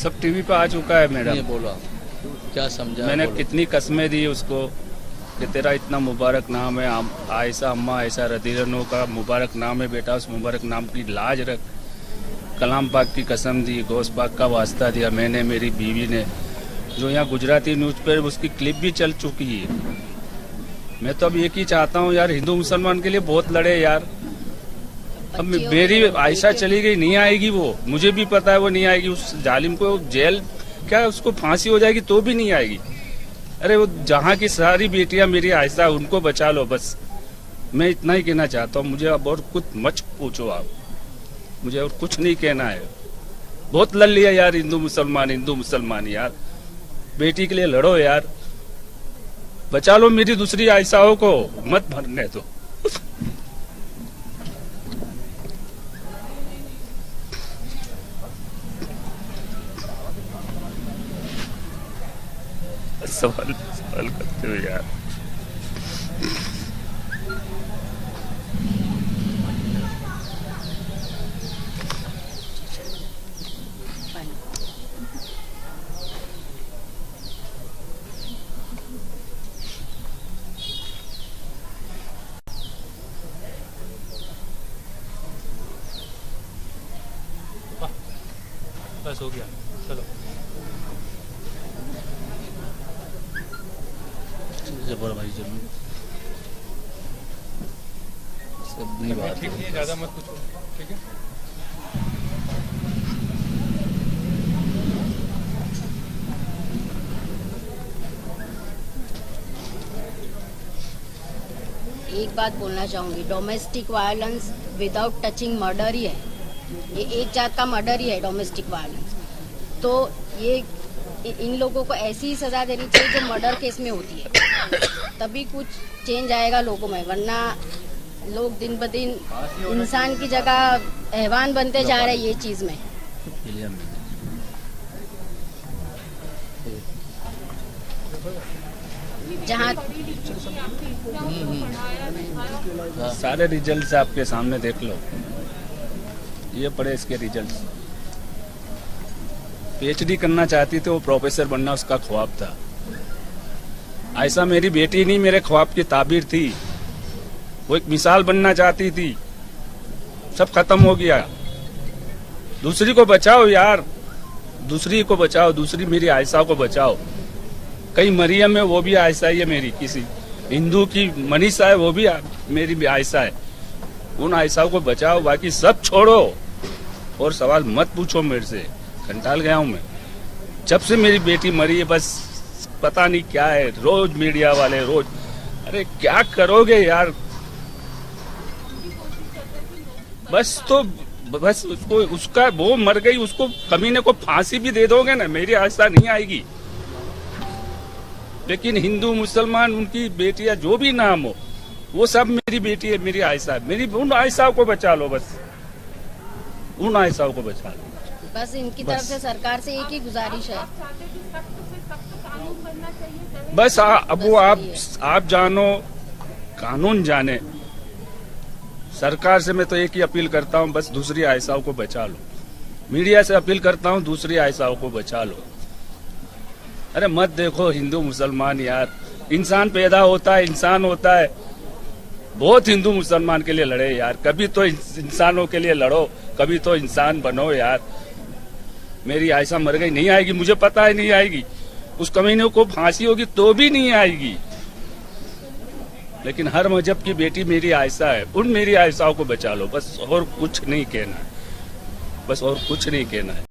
सब टीवी पे आ चुका है मैडम। बोला क्या समझा? मैंने कितनी कस्में दी उसको कि तेरा इतना मुबारक नाम है, आयशा अम्मा आयशा रदीरनो का मुबारक नाम है बेटा, उस मुबारक नाम की लाज रख। कलाम पाक की कसम दी, गौस पाक का वास्ता दिया मैंने, मेरी बीवी ने, जो यहाँ गुजराती न्यूज़ पर उसकी क्लिप भी चल चुकी है। मैं तो अब एक ही चाहता हूँ यार, हिंदू मुसलमान के लिए बहुत लड़े यार। अब मेरी आयशा चली गई, नहीं आएगी वो, मुझे भी पता है वो नहीं आएगी। उस जालिम को जेल क्या, उसको फांसी हो जाएगी तो भी नहीं आएगी। अरे वो जहाँ की सारी बेटियां मेरी आयशा, उनको बचा लो बस। मैं इतना ही कहना चाहता हूँ, मुझे अब और कुछ मत पूछो आप, मुझे और कुछ नहीं कहना है। बहुत लड़ लिया यार हिंदू मुसलमान यार। बेटी के लिए लड़ो यार, बचा लो मेरी दूसरी आयशाओं को, मत भरने दो। सवाल करते हो यार। बस हो गया, चलो। जबर भाई जरूर सब नहीं बात ठीक है, ज्यादा मत पूछो, ठीक है। एक बात बोलना चाहूंगी, domestic violence without touching murder ही है। ये एक जात का मर्डर ही है डोमेस्टिक वायलेंस। तो ये इन लोगों को ऐसी ही सजा देनी चाहिए जो मर्डर केस में होती है, तभी कुछ चेंज आएगा लोगों में। वरना लोग दिन ब दिन इंसान की जगह हैवान बनते जा रहे हैं ये चीज में। जहाँ सारे रिजल्ट्स आपके सामने देख लो, ये पड़े इसके रिजल्ट्स। पीएचडी करना चाहती थी वो, प्रोफेसर बनना उसका ख्वाब था। आयशा मेरी बेटी नहीं, मेरे ख्वाब की ताबीर थी। वो एक मिसाल बनना चाहती थी, सब खत्म हो गया। दूसरी को बचाओ यार, दूसरी को बचाओ, दूसरी मेरी आयशा को बचाओ। कई मरियम है, वो भी आयशा ही है मेरी। किसी हिंदू की मनीषा है, वो भी मेरी भी आयशा है। उन आयशा को बचाओ, बाकी सब छोड़ो और सवाल मत पूछो मेरे से। कंटाल गया हूं मैं, जब से मेरी बेटी मरी है बस पता नहीं क्या है। रोज मीडिया वाले रोज, अरे क्या करोगे यार। बस तो बस उसको, उसका वो मर गई, उसको कमीने को फांसी भी दे दोगे ना, मेरी आयशा नहीं आएगी। लेकिन हिंदू मुसलमान उनकी बेटियां जो भी नाम हो, वो सब मेरी बेटी है, मेरी आयशा है। मेरी उन आयशाओं को बचा लो बस, उन आयशाओं को बचा लो बस। इनकी तरफ से सरकार से एक ही गुजारिश है, बस अब वो आप जानो, कानून जाने। सरकार से मैं तो एक ही अपील करता हूँ, बस दूसरी आयशाओं को बचा लो। मीडिया से अपील करता हूँ, दूसरी आयशाओं को बचा लो। अरे मत देखो हिंदू मुसलमान यार, इंसान पैदा होता है, इंसान होता है। बहुत हिंदू मुसलमान के लिए लड़े यार, कभी तो इंसानों के लिए लड़ो, कभी तो इंसान बनो यार। मेरी आयशा मर गई, नहीं आएगी, मुझे पता है नहीं आएगी। उस कमीने को फांसी होगी तो भी नहीं आएगी। लेकिन हर मजहब की बेटी मेरी आयशा है, उन मेरी आयशाओं को बचा लो बस। और कुछ नहीं कहना है, बस और कुछ नहीं कहना है।